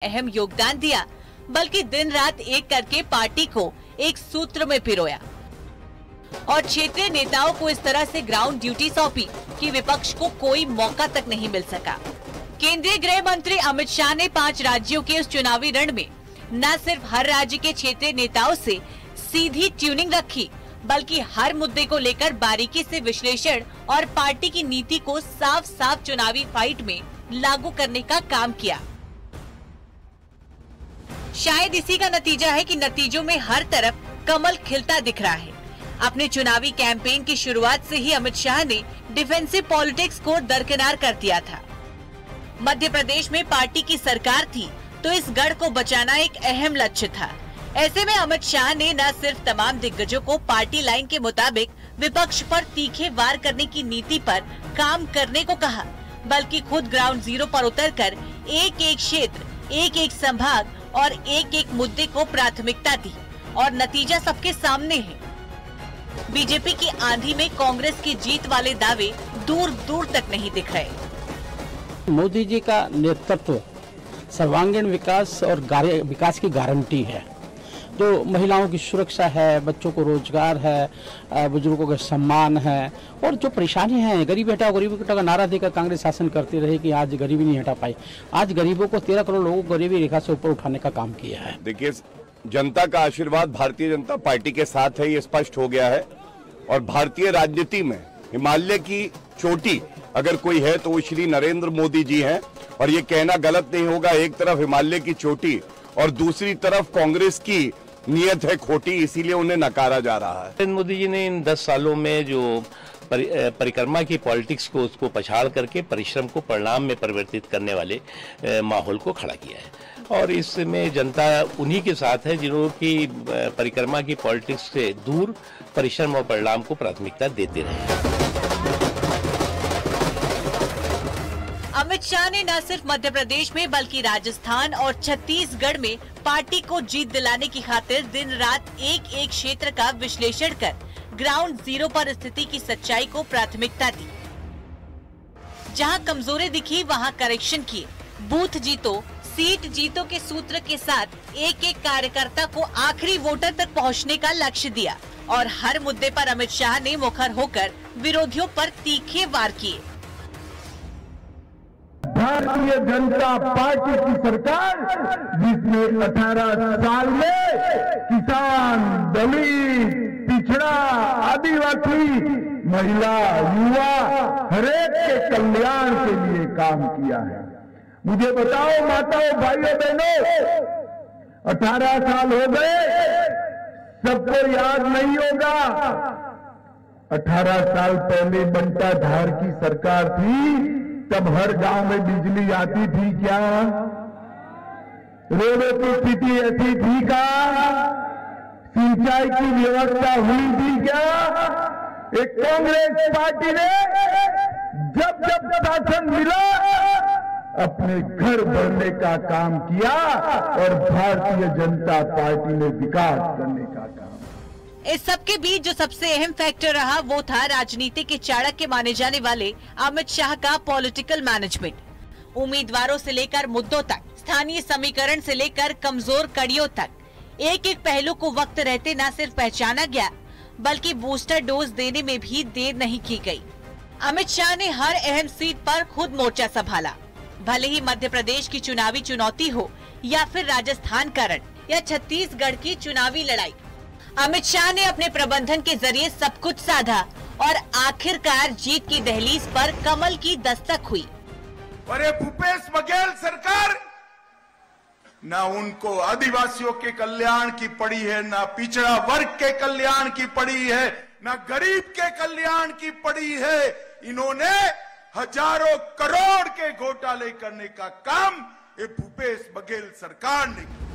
अहम योगदान दिया, बल्कि दिन रात एक करके पार्टी को एक सूत्र में पिरोया और क्षेत्रीय नेताओं को इस तरह से ग्राउंड ड्यूटी सौंपी कि विपक्ष को कोई मौका तक नहीं मिल सका। केंद्रीय गृह मंत्री अमित शाह ने 5 राज्यों के उस चुनावी रण में न सिर्फ हर राज्य के क्षेत्रीय नेताओं से सीधी ट्यूनिंग रखी, बल्कि हर मुद्दे को लेकर बारीकी से विश्लेषण और पार्टी की नीति को साफ साफ चुनावी फाइट में लागू करने का काम किया। शायद इसी का नतीजा है कि नतीजों में हर तरफ कमल खिलता दिख रहा है। अपने चुनावी कैंपेन की शुरुआत से ही अमित शाह ने डिफेंसिव पॉलिटिक्स को दरकिनार कर दिया था। मध्य प्रदेश में पार्टी की सरकार थी तो इस गढ़ को बचाना एक अहम लक्ष्य था। ऐसे में अमित शाह ने न सिर्फ तमाम दिग्गजों को पार्टी लाइन के मुताबिक विपक्ष पर तीखे वार करने की नीति पर काम करने को कहा, बल्कि खुद ग्राउंड जीरो पर उतरकर एक एक क्षेत्र, एक एक संभाग और एक एक मुद्दे को प्राथमिकता दी और नतीजा सबके सामने है। बीजेपी की आंधी में कांग्रेस की जीत वाले दावे दूर दूर तक नहीं दिख रहे। मोदी जी का नेतृत्व सर्वांगीण विकास और विकास की गारंटी है। तो महिलाओं की सुरक्षा है, बच्चों को रोजगार है, बुजुर्गों का सम्मान है और जो परेशानी है गरीबी हटाओ का नारा देकर कांग्रेस शासन करती रही कि आज गरीबी नहीं हटा पाई। आज गरीबों को 13 करोड़ लोगों को गरीबी रेखा से ऊपर उठाने का काम किया है। देखिए, जनता का आशीर्वाद भारतीय जनता पार्टी के साथ है, ये स्पष्ट हो गया है। और भारतीय राजनीति में हिमालय की चोटी अगर कोई है तो वो श्री नरेंद्र मोदी जी हैं। और ये कहना गलत नहीं होगा, एक तरफ हिमालय की चोटी और दूसरी तरफ कांग्रेस की नियत है खोटी, इसीलिए उन्हें नकारा जा रहा है। नरेंद्र मोदी जी ने इन 10 सालों में जो परिक्रमा की पॉलिटिक्स को उसको पछाड़ करके परिश्रम को परिणाम में परिवर्तित करने वाले माहौल को खड़ा किया है। और इसमें जनता उन्हीं के साथ है जिन्हों की परिक्रमा की पॉलिटिक्स से दूर परिश्रम और परिणाम को प्राथमिकता देते रहे। अमित शाह ने न सिर्फ मध्य प्रदेश में बल्कि राजस्थान और छत्तीसगढ़ में पार्टी को जीत दिलाने की खातिर दिन रात एक एक क्षेत्र का विश्लेषण कर ग्राउंड जीरो पर स्थिति की सच्चाई को प्राथमिकता दी। जहां कमजोरी दिखी वहां करेक्शन किए। बूथ जीतो, सीट जीतो के सूत्र के साथ एक एक कार्यकर्ता को आखिरी वोटर तक पहुंचने का लक्ष्य दिया और हर मुद्दे पर अमित शाह ने मुखर होकर विरोधियों पर तीखे वार किए। भारतीय जनता पार्टी की सरकार जिसने 18 साल में किसान, दलित, पिछड़ा, आदिवासी, महिला, युवा हरेक के कल्याण के लिए काम किया है। मुझे बताओ माताओं, भाइयों, बहनों, 18 साल हो गए, सबको याद नहीं होगा। 18 साल पहले बंटा धार की सरकार थी, तब हर गांव में बिजली आती थी क्या? रोडों की स्थिति ऐसी थी क्या? सिंचाई की व्यवस्था हुई थी क्या? एक कांग्रेस पार्टी ने जब जब शासन मिला अपने घर भरने का काम किया और भारतीय जनता पार्टी ने विकास करने का काम। इस सब के बीच जो सबसे अहम फैक्टर रहा वो था राजनीति के चाणक्य माने जाने वाले अमित शाह का पॉलिटिकल मैनेजमेंट। उम्मीदवारों से लेकर मुद्दों तक, स्थानीय समीकरण से लेकर कमजोर कड़ियों तक, एक एक पहलू को वक्त रहते न सिर्फ पहचाना गया बल्कि बूस्टर डोज देने में भी देर नहीं की गई। अमित शाह ने हर अहम सीट पर खुद मोर्चा संभाला, भले ही मध्य प्रदेश की चुनावी चुनौती हो या फिर राजस्थान का रण या छत्तीसगढ़ की चुनावी लड़ाई। अमित शाह ने अपने प्रबंधन के जरिए सब कुछ साधा और आखिरकार जीत की दहलीज पर कमल की दस्तक हुई। अरे भूपेश बघेल सरकार ना उनको आदिवासियों के कल्याण की पड़ी है, ना पिछड़ा वर्ग के कल्याण की पड़ी है, ना गरीब के कल्याण की पड़ी है। इन्होंने हजारों करोड़ के घोटाले करने का काम ये भूपेश बघेल सरकार ने किया।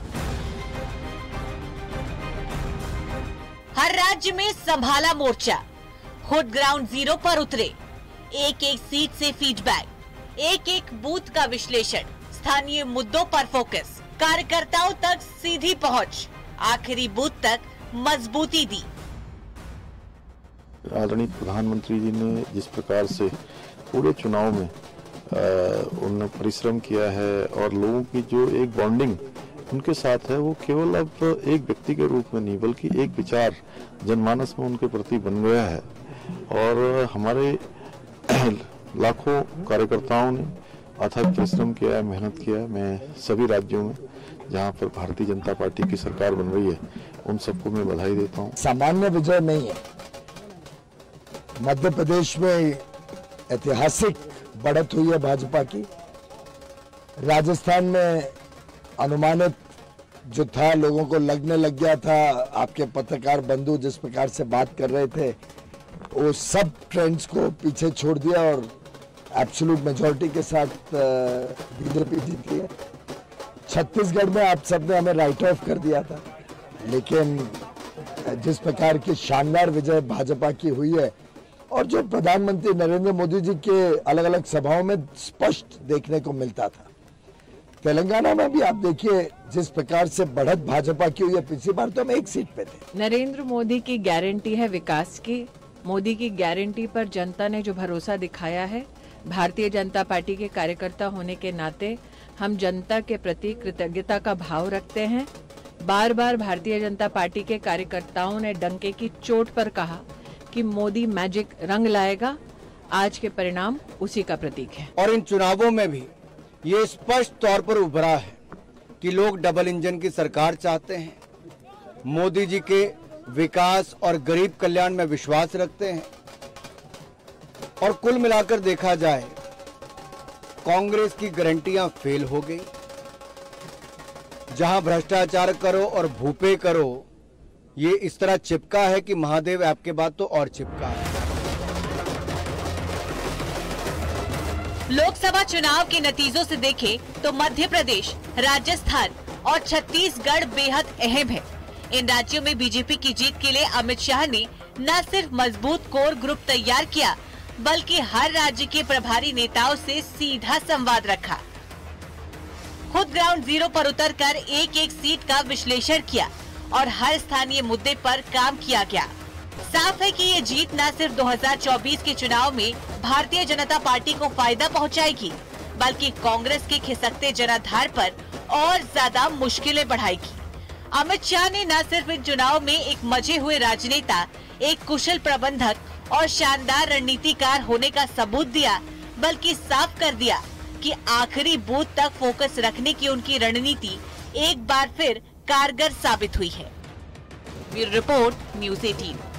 हर राज्य में संभाला मोर्चा, खुद ग्राउंड जीरो पर उतरे, एक एक सीट से फीडबैक, एक एक बूथ का विश्लेषण, स्थानीय मुद्दों पर फोकस, कार्यकर्ताओं तक सीधी पहुंच, आखिरी बूथ तक मजबूती दी। आदरणीय प्रधानमंत्री जी ने जिस प्रकार से पूरे चुनाव में उन्होंने परिश्रम किया है और लोगों की जो एक बॉन्डिंग उनके साथ है वो केवल अब एक व्यक्ति के रूप में नहीं बल्कि एक विचार जनमानस में उनके प्रति बन गया है। और हमारे लाखों कार्यकर्ताओं ने अथक परिश्रम किया है, मेहनत किया है। मैं सभी राज्यों में जहां पर भारतीय जनता पार्टी की सरकार बन रही है उन सबको मैं बधाई देता हूं। सामान्य विजय नहीं है, मध्य प्रदेश में ऐतिहासिक बढ़त हुई है भाजपा की। राजस्थान में अनुमानित जो था, लोगों को लगने लग गया था, आपके पत्रकार बंधु जिस प्रकार से बात कर रहे थे वो सब ट्रेंड्स को पीछे छोड़ दिया और एब्सोल्यूट मेजॉरिटी के साथ बीजेपी जीती है। छत्तीसगढ़ में आप सबने हमें राइट ऑफ कर दिया था, लेकिन जिस प्रकार की शानदार विजय भाजपा की हुई है और जो प्रधानमंत्री नरेंद्र मोदी जी के अलग अलग सभाओं में स्पष्ट देखने को मिलता था। तेलंगाना में भी आप देखिए जिस प्रकार से बढ़त भाजपा की हुई है, पिछली बार तो हम एक सीट पे थे। नरेंद्र मोदी की गारंटी है विकास की। मोदी की गारंटी पर जनता ने जो भरोसा दिखाया है, भारतीय जनता पार्टी के कार्यकर्ता होने के नाते हम जनता के प्रति कृतज्ञता का भाव रखते हैं। बार बार भारतीय जनता पार्टी के कार्यकर्ताओं ने डंके की चोट पर कहा कि मोदी मैजिक रंग लाएगा। आज के परिणाम उसी का प्रतीक है। और इन चुनावों में भी ये स्पष्ट तौर पर उभरा है कि लोग डबल इंजन की सरकार चाहते हैं, मोदी जी के विकास और गरीब कल्याण में विश्वास रखते हैं। और कुल मिलाकर देखा जाए, कांग्रेस की गारंटियां फेल हो गई। जहां भ्रष्टाचार करो और भूपे करो, ये इस तरह चिपका है कि महादेव ऐप के बाद तो और चिपका है। लोकसभा चुनाव के नतीजों से देखें तो मध्य प्रदेश, राजस्थान और छत्तीसगढ़ बेहद अहम है। इन राज्यों में बीजेपी की जीत के लिए अमित शाह ने न सिर्फ मजबूत कोर ग्रुप तैयार किया, बल्कि हर राज्य के प्रभारी नेताओं से सीधा संवाद रखा। खुद ग्राउंड जीरो पर उतरकर एक एक सीट का विश्लेषण किया और हर स्थानीय मुद्दे पर काम किया गया। साफ है कि ये जीत न सिर्फ 2024 के चुनाव में भारतीय जनता पार्टी को फायदा पहुंचाएगी, बल्कि कांग्रेस के खिसकते जनाधार पर और ज्यादा मुश्किलें बढ़ाएगी। अमित शाह ने न सिर्फ इन चुनाव में एक मजे हुए राजनेता, एक कुशल प्रबंधक और शानदार रणनीतिकार होने का सबूत दिया, बल्कि साफ कर दिया कि आखिरी बूथ तक फोकस रखने की उनकी रणनीति एक बार फिर कारगर साबित हुई है। Bureau report, news 18।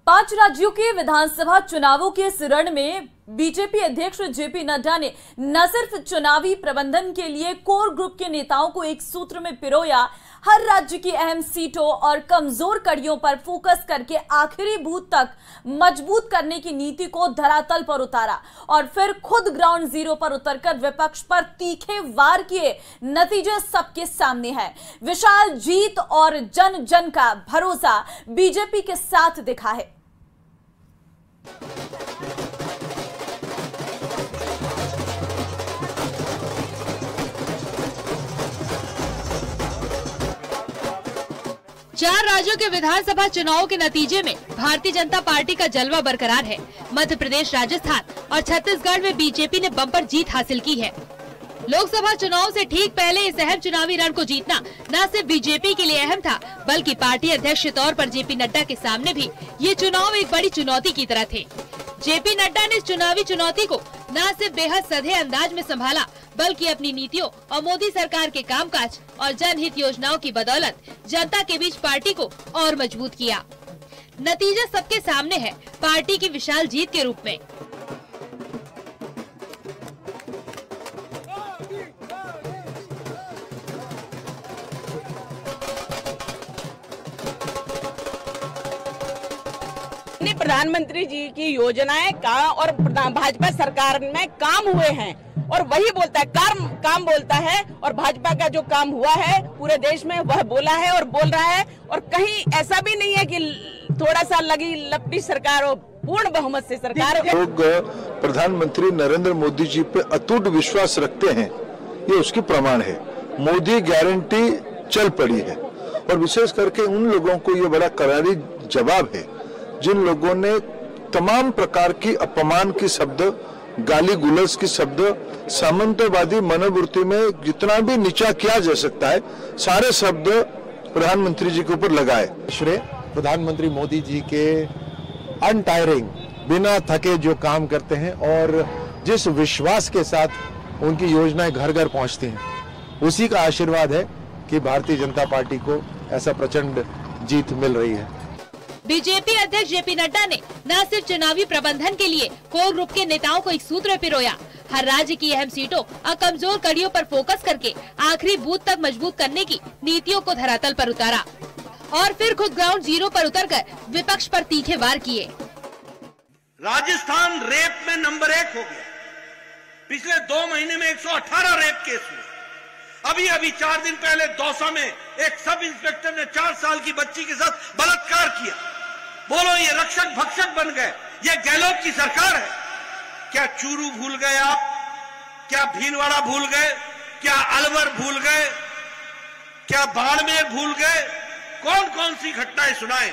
पांच राज्यों के विधानसभा चुनावों के इस रण में बीजेपी अध्यक्ष जेपी नड्डा ने न सिर्फ चुनावी प्रबंधन के लिए कोर ग्रुप के नेताओं को एक सूत्र में पिरोया, हर राज्य की अहम सीटों और कमजोर कड़ियों पर फोकस करके आखिरी बूथ तक मजबूत करने की नीति को धरातल पर उतारा और फिर खुद ग्राउंड जीरो पर उतरकर विपक्ष पर तीखे वार किए। नतीजे सबके सामने है। विशाल जीत और जन जन का भरोसा बीजेपी के साथ दिखा है। चार राज्यों के विधानसभा चुनावों के नतीजे में भारतीय जनता पार्टी का जलवा बरकरार है। मध्य प्रदेश, राजस्थान और छत्तीसगढ़ में बीजेपी ने बम्पर जीत हासिल की है। लोकसभा चुनाव से ठीक पहले इस अहम चुनावी रण को जीतना न सिर्फ बीजेपी के लिए अहम था, बल्कि पार्टी अध्यक्ष के तौर पर जेपी नड्डा के सामने भी ये चुनाव एक बड़ी चुनौती की तरह थे। जेपी नड्डा ने इस चुनावी चुनौती को न सिर्फ बेहद सधे अंदाज में संभाला, बल्कि अपनी नीतियों और मोदी सरकार के कामकाज और जनहित योजनाओं की बदौलत जनता के बीच पार्टी को और मजबूत किया। नतीजा सबके सामने है, पार्टी की विशाल जीत के रूप में। प्रधानमंत्री जी की योजनाएं का और भाजपा सरकार में काम हुए हैं और वही बोलता है, काम बोलता है और भाजपा का जो काम हुआ है पूरे देश में वह बोला है और बोल रहा है। और कहीं ऐसा भी नहीं है कि थोड़ा सा लगी लपटी सरकार हो, पूर्ण बहुमत से सरकार। लोग प्रधानमंत्री नरेंद्र मोदी जी पे अटूट विश्वास रखते हैं, ये उसकी प्रमाण है। मोदी गारंटी चल पड़ी है और विशेष करके उन लोगों को ये बड़ा करारी जवाब है जिन लोगों ने तमाम प्रकार की अपमान की शब्द, गाली गुलज की शब्द, सामंतवादी मनोवृत्ति में जितना भी नीचा किया जा सकता है, सारे शब्द प्रधानमंत्री जी के ऊपर लगाए। श्रेय प्रधानमंत्री मोदी जी के अनटायरिंग, बिना थके जो काम करते हैं और जिस विश्वास के साथ उनकी योजनाएं घर घर पहुंचती हैं, उसी का आशीर्वाद है कि भारतीय जनता पार्टी को ऐसा प्रचंड जीत मिल रही है। बीजेपी अध्यक्ष जेपी नड्डा ने न सिर्फ चुनावी प्रबंधन के लिए कोर ग्रुप के नेताओं को एक सूत्र में पिरोया, हर राज्य की अहम सीटों और कमजोर कड़ियों पर फोकस करके आखिरी बूथ तक मजबूत करने की नीतियों को धरातल पर उतारा और फिर खुद ग्राउंड जीरो पर उतरकर विपक्ष पर तीखे वार किए। राजस्थान रेप में नंबर 1 हो गया। पिछले 2 महीने में 118 रेप केस हुए। अभी 4 दिन पहले दौसा में एक सब इंस्पेक्टर ने 4 साल की बच्ची के साथ बलात्कार किया। बोलो, ये रक्षक भक्षक बन गए, ये गहलोत की सरकार है। क्या चूरू भूल गए आप? क्या भीलवाड़ा भूल गए? क्या अलवर भूल गए? क्या बाड़मेर भूल गए? कौन कौन सी घटनाएं सुनाएं?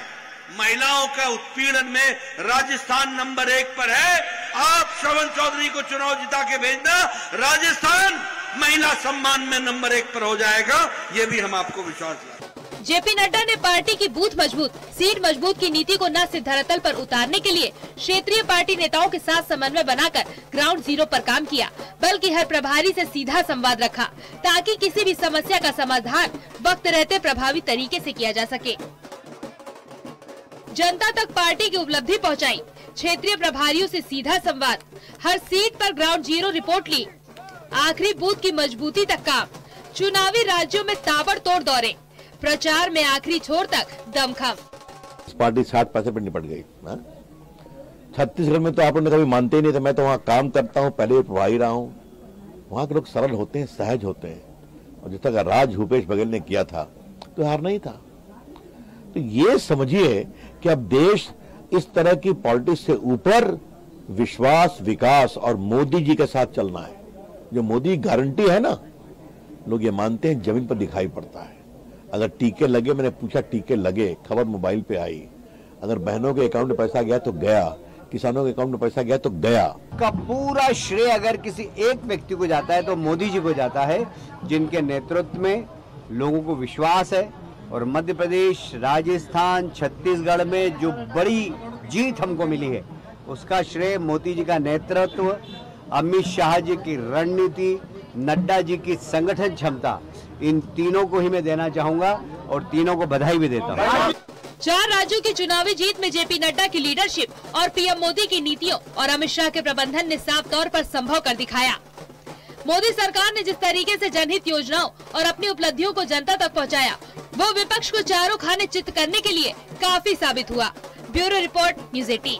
महिलाओं का उत्पीड़न में राजस्थान नंबर 1 पर है। आप श्रवण चौधरी को चुनाव जिता के भेजना, राजस्थान महिला सम्मान में नंबर 1 पर हो जाएगा, ये भी हम आपको विश्वास दिलाते हैं। जेपी नड्डा ने पार्टी की बूथ मजबूत, सीट मजबूत की नीति को न सिर्फ धरातल पर उतारने के लिए क्षेत्रीय पार्टी नेताओं के साथ समन्वय बनाकर ग्राउंड जीरो पर काम किया, बल्कि हर प्रभारी से सीधा संवाद रखा ताकि किसी भी समस्या का समाधान वक्त रहते प्रभावी तरीके से किया जा सके। जनता तक पार्टी की उपलब्धि पहुंचाई, क्षेत्रीय प्रभारियों से सीधा संवाद, हर सीट पर ग्राउंड जीरो रिपोर्ट ली, आखिरी बूथ की मजबूती तक काम, चुनावी राज्यों में ताबड़तोड़ दौरे, प्रचार में आखिरी छोर तक दमखम। पार्टी 60% पर निपट गई। छत्तीसगढ़ में तो आप लोग कभी मानते ही नहीं थे। मैं तो वहाँ काम करता हूँ, पहले प्रभारी रहा हूँ। वहाँ के लोग सरल होते हैं, सहज होते हैं, और जिस तरह राज भूपेश बघेल ने किया था तो हार नहीं था। तो ये समझिए कि अब देश इस तरह की पॉलिटिक्स से ऊपर विश्वास, विकास और मोदी जी के साथ चलना है। जो मोदी गारंटी है ना, लोग ये मानते हैं, जमीन पर दिखाई पड़ता है। अगर टीके लगे, मैंने पूछा टीके लगे, खबर मोबाइल पे आई। अगर बहनों के अकाउंट में पैसा गया तो गया, किसानों के अकाउंट में पैसा गया तो गया। का पूरा श्रेय अगर किसी एक व्यक्ति को जाता है तो मोदी जी को जाता है, जिनके नेतृत्व में लोगों को विश्वास है। और मध्य प्रदेश, राजस्थान, छत्तीसगढ़ में जो बड़ी जीत हमको मिली है, उसका श्रेय मोदी जी का नेतृत्व, अमित शाह जी की रणनीति, नड्डा जी की संगठन क्षमता, इन तीनों को ही मैं देना चाहूंगा और तीनों को बधाई भी देता हूं। 4 राज्यों की चुनावी जीत में जेपी नड्डा की लीडरशिप और पीएम मोदी की नीतियों और अमित शाह के प्रबंधन ने साफ तौर पर संभव कर दिखाया। मोदी सरकार ने जिस तरीके से जनहित योजनाओं और अपनी उपलब्धियों को जनता तक पहुंचाया, वो विपक्ष को चारों खाने चित्त करने के लिए काफी साबित हुआ। Bureau report, news 18।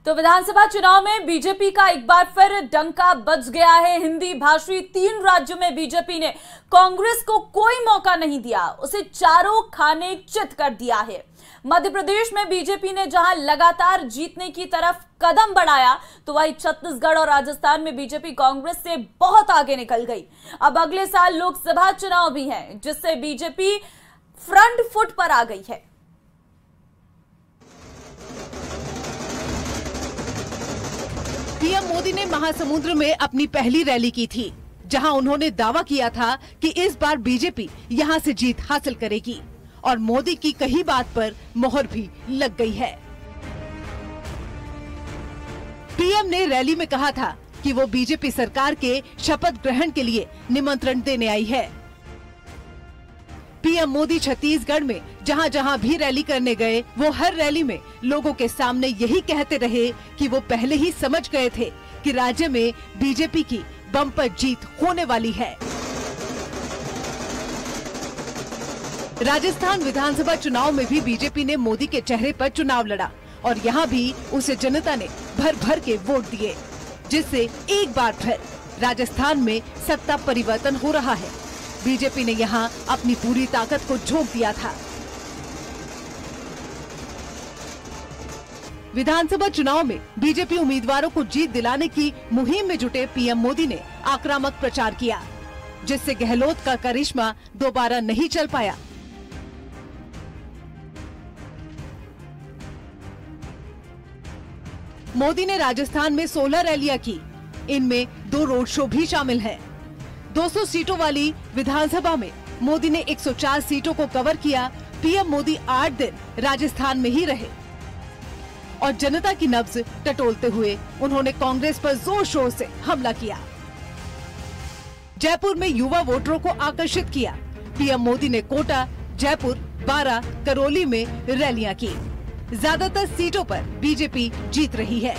तो विधानसभा चुनाव में बीजेपी का एक बार फिर डंका बज गया है। हिंदी भाषी 3 राज्यों में बीजेपी ने कांग्रेस को कोई मौका नहीं दिया, उसे चारों खाने चित कर दिया है। मध्य प्रदेश में बीजेपी ने जहां लगातार जीतने की तरफ कदम बढ़ाया, तो वहीं छत्तीसगढ़ और राजस्थान में बीजेपी कांग्रेस से बहुत आगे निकल गई। अब अगले साल लोकसभा चुनाव भी हैं, जिससे बीजेपी फ्रंट फुट पर आ गई है। पीएम मोदी ने महासमुंद्र में अपनी पहली रैली की थी, जहां उन्होंने दावा किया था कि इस बार बीजेपी यहां से जीत हासिल करेगी, और मोदी की कही बात पर मोहर भी लग गई है। पीएम ने रैली में कहा था कि वो बीजेपी सरकार के शपथ ग्रहण के लिए निमंत्रण देने आई है। पीएम मोदी छत्तीसगढ़ में जहां जहां भी रैली करने गए, वो हर रैली में लोगों के सामने यही कहते रहे कि वो पहले ही समझ गए थे कि राज्य में बीजेपी की बम्पर जीत होने वाली है। राजस्थान विधानसभा चुनाव में भी बीजेपी ने मोदी के चेहरे पर चुनाव लड़ा, और यहाँ भी उसे जनता ने भर भर के वोट दिए, जिससे एक बार फिर राजस्थान में सत्ता परिवर्तन हो रहा है। बीजेपी ने यहां अपनी पूरी ताकत को झोंक दिया था। विधानसभा चुनाव में बीजेपी उम्मीदवारों को जीत दिलाने की मुहिम में जुटे पीएम मोदी ने आक्रामक प्रचार किया, जिससे गहलोत का करिश्मा दोबारा नहीं चल पाया। मोदी ने राजस्थान में 16 रैलियां की, इनमें 2 रोड शो भी शामिल हैं। 200 सीटों वाली विधानसभा में मोदी ने 104 सीटों को कवर किया। पीएम मोदी 8 दिन राजस्थान में ही रहे और जनता की नब्ज टटोलते हुए उन्होंने कांग्रेस पर जोर शोर से हमला किया। जयपुर में युवा वोटरों को आकर्षित किया। पीएम मोदी ने कोटा, जयपुर, बारां, करौली में रैलियां की। ज्यादातर सीटों पर बीजेपी जीत रही है।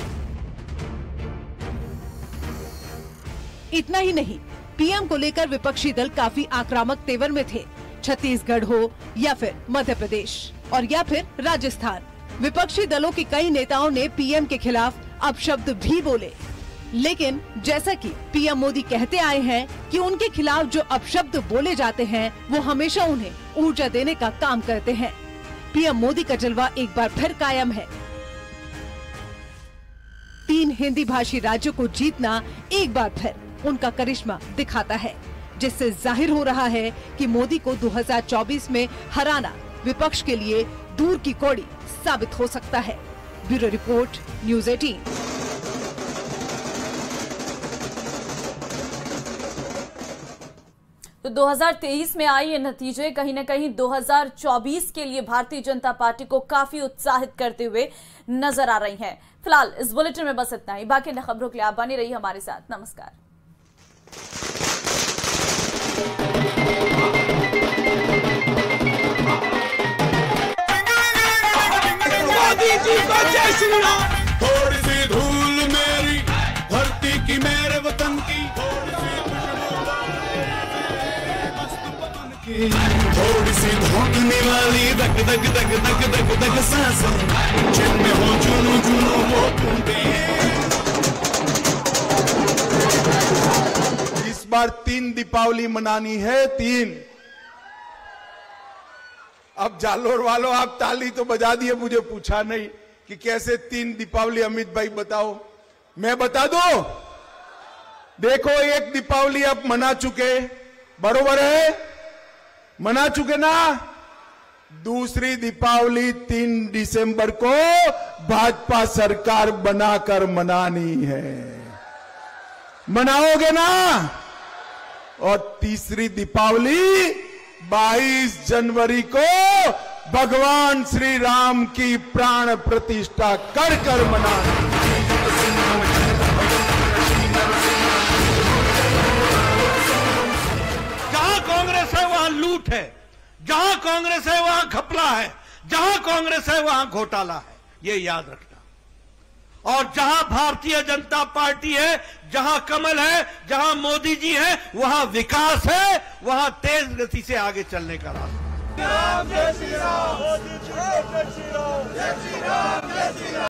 इतना ही नहीं, पीएम को लेकर विपक्षी दल काफी आक्रामक तेवर में थे। छत्तीसगढ़ हो या फिर मध्य प्रदेश और या फिर राजस्थान, विपक्षी दलों के कई नेताओं ने पीएम के खिलाफ अपशब्द भी बोले। लेकिन जैसा कि पीएम मोदी कहते आए हैं कि उनके खिलाफ जो अपशब्द बोले जाते हैं वो हमेशा उन्हें ऊर्जा देने का काम करते हैं। पीएम मोदी का जलवा एक बार फिर कायम है। 3 हिंदी भाषी राज्यों को जीतना एक बार फिर उनका करिश्मा दिखाता है, जिससे जाहिर हो रहा है कि मोदी को 2024 में हराना विपक्ष के लिए दूर की कौड़ी साबित हो सकता है। Bureau report, news 18। तो 2023 में आए ये नतीजे कहीं न कहीं 2024 के लिए भारतीय जनता पार्टी को काफी उत्साहित करते हुए नजर आ रही हैं। फिलहाल इस बुलेटिन में बस इतना ही। बाकी अन्य खबरों के लिए आप बने रहिए हमारे साथ। नमस्कार। मोदी जी को जय श्री राम। थोड़ी सी धूल मेरी धरती की, मेरे वतन की, थोड़ी सी धोखने वाली दग दग दग दग दग दग सांसें, जिनमें हो जुनू जुनू वो टूटे। इस बार 3 दीपावली मनानी है, 3। अब जालोर वालों आप ताली तो बजा दिए, मुझे पूछा नहीं कि कैसे 3 दीपावली। अमित भाई बताओ, मैं बता दूं? देखो, एक दीपावली आप मना चुके, बरोबर है, मना चुके ना। दूसरी दीपावली 3 दिसंबर को भाजपा सरकार बनाकर मनानी है, मनाओगे ना? और तीसरी दीपावली 22 जनवरी को भगवान श्री राम की प्राण प्रतिष्ठा कर कर मनानी। जहां कांग्रेस है वहां लूट है, जहां कांग्रेस है वहां घपला है, जहां कांग्रेस है वहां घोटाला है, ये याद रखना। और जहां भारतीय जनता पार्टी है, जहां कमल है, जहां मोदी जी है, वहां विकास है, वहां तेज गति से आगे चलने का रास्ता। जय श्री राम, जय श्री राम, जय श्री राम, जय श्री राम, जय श्री राम।